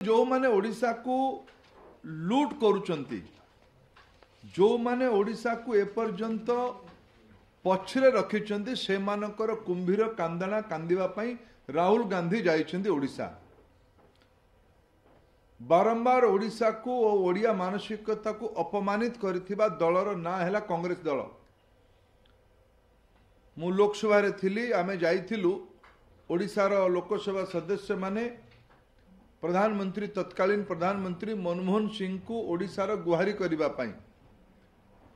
जो माने ओडिशा को लूट करुचंती, जो माने ओडिशा को एपर्यंत पछरे रखिचंती से मानकर कुंभीर कांदना कांदिबा पई राहुल गांधी जाइछंती ओडिशा। बारंबार ओडिशा को और ओडिया मानसिकता को अपमानित करथिबा दलर ना हैला कांग्रेस दल। मु लोकसभा रे थिली, आमे जाइथिलु ओडिशा रो लोकसभा सदस्य माने प्रधानमंत्री तत्कालीन प्रधानमंत्री मनमोहन सिंह को ओडिशा रो गुहारी करिबा पई।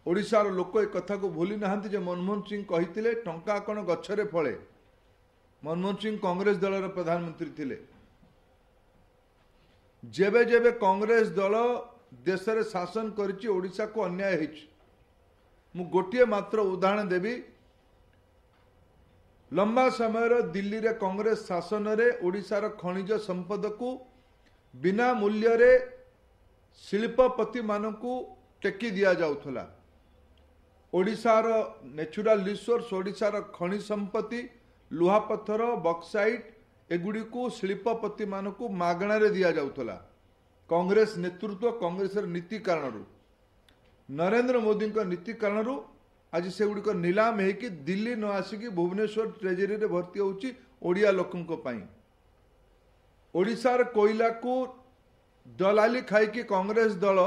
ओडिशा रो लोक एक कथा को भूली नाहंती जे मनमोहन सिंह कहिथिले टंका कोन गछरे फळे। मनमोहन सिंह कांग्रेस दल रो प्रधानमंत्री थिले। जेबे जेबे कांग्रेस दल देश रे शासन करिछि ओडिशा को अन्याय हिच। मु गोटिए मात्र उदाहरण देबी। लंबा समय दिल्ली रे कांग्रेस शासन रे ओडिशा रो खनिज संपद को बिना मूल्य रे शिल्पपति मानकू टेकी दिया जाउथला। ओडिशा रो नेचुरल रिसोर्स, ओडिशा रो खनिज संपत्ति, लुहा पत्थर, बक्साइट एगुड़ी को शिल्पपति मानकू मागणा रे दिया जाउथला। कांग्रेस नेतृत्व, कांग्रेस नीति कारण, नरेंद्र मोदी का नीति कारण आज से गुड़ी नीलाम है कि दिल्ली न आसिकी भुवनेश्वर ट्रेजरी रे भर्ती होची ओडिया लोकन को पाई। ओडिशार कोयला को दलाली खाई कि कांग्रेस दल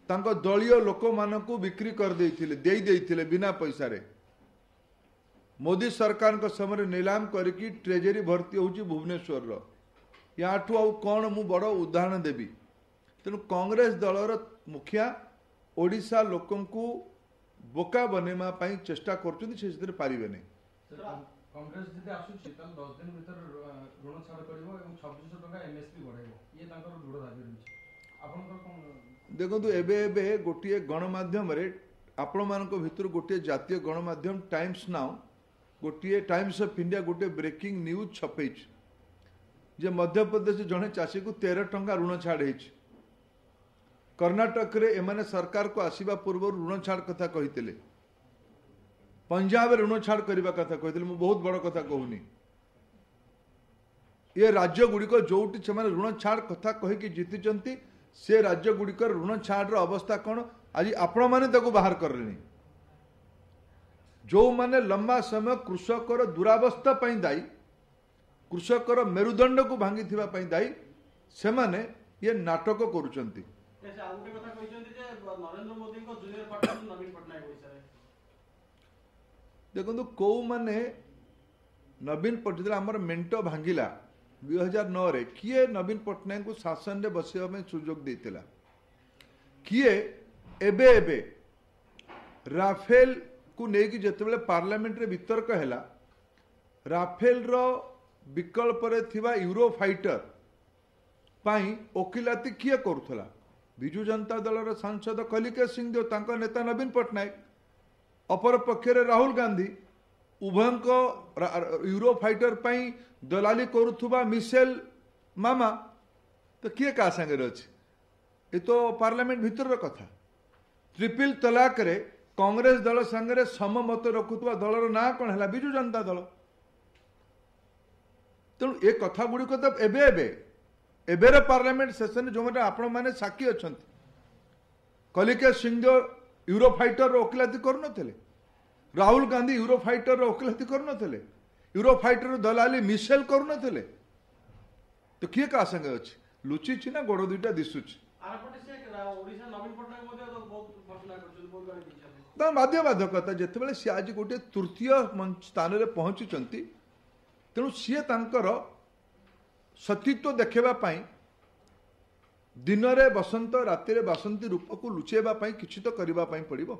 तांको दलीय लोक मानकू बिक्री कर देइथिले बिना पैसा रे। मोदी सरकार को समय नीलाम करके ट्रेजरी भर्ती होची भुवनेश्वर रो। याठू आउ कौन मु बड़ उदाहरण देबी। तेणु कांग्रेस दलर मुखिया ओडिशा लोकन को बोका बनेमा पाई चेष्टा करछुंती, से पारिबे नै। कांग्रेस जदि आसुछि त 10 दिन भीतर ऋण छाड़ करिवो एवं 2600 टका एमएसपी बढ़ाइबो, ये तांकर दृढ़ दाबी रहिछि। आपनकर कोन देखंतु एबे गोटिए गणमाध्यम रे आपण मानक भितर गोटिए जातीय गणमाध्यम टाइम्स नाउ, गोटिए टाइम्स ऑफ इंडिया गोटे ब्रेकिंग न्यूज छपेइछ जे मध्य प्रदेश जने चाषी को 13 टंका ऋण छाड़ हेछि। कर्नाटक रे एमाने सरकार को आसीबा पूर्व ऋण छाड़ कथा कहितिले। पंजाब ऋण छाड़ करबा कथा कहितिले। मु बहुत बड़ कथा कहूनी। ये राज्य गुड़िक जोटी से ऋण छाड़ कथा कहीकि जीतिचंती से राज्य गुड़िक ऋण छाड़ अवस्था कौन आज आपण माने ताको बाहर करले। जो माने लंबा समय कृषकर दुरावस्था पई दायी, कृषकर मेरुदंड को भांगी थिबा पई दायी, से माने ये नाटक करूचंती। देखो कौ माने नवीन पट्टनायक आमर मेंट भांगिला 2009 रे किए नवीन पट्टनायक को शासन रे बसिबा में सुजोग देतिला। किए एबे एबे राफेल को नेकी जतबेले पार्लियामेंट रे वितर्क हैला, राफेल रो विकल्प रे थिबा यूरो फाइटर पाई ओकिलाती किए करूथला। बिजू जनता दल रो सांसद कलिकेश सिंहदेव, तांका नेता नवीन पट्टनायक, अपर पक्षरे राहुल गांधी, उभयंको यूरो फाइटर पाई दलाली करुथुबा मिशेल मामा तो किए का संगे अछि। ये तो पार्लियामेंट भीतर कथा। ट्रिपल तलाक रे कांग्रेस दल संगे सममत रखुथुबा दलर ना कौन है बिजू जनता दल। तेणु ए कथा गुड़ी को तो एबे पार्लियामेंट सेशन जो मैंने आपण मैंने साक्षी अच्छा। कलिकेश सिंहदेव यूरो फाइटर ओकिलाती करुनथिले, राहुल गांधी यूरो फाइटर ओकिलाती करुनथिले, यूरो फाइटर दलाली मिशेल करुनथिले। तो किए का संगे अछि लुचि छि ना गोड़ दुईटा दिसुछि। बाध्यबाधकता जितेबाला सी आज गोटे तृतीय स्थान में पहुंचुंट, तेणु सी तांकर सतीत्व देखा दिन रे बसंत राति रे बसंती रूप को लुचेबा किछि तो करबा पड़िबो।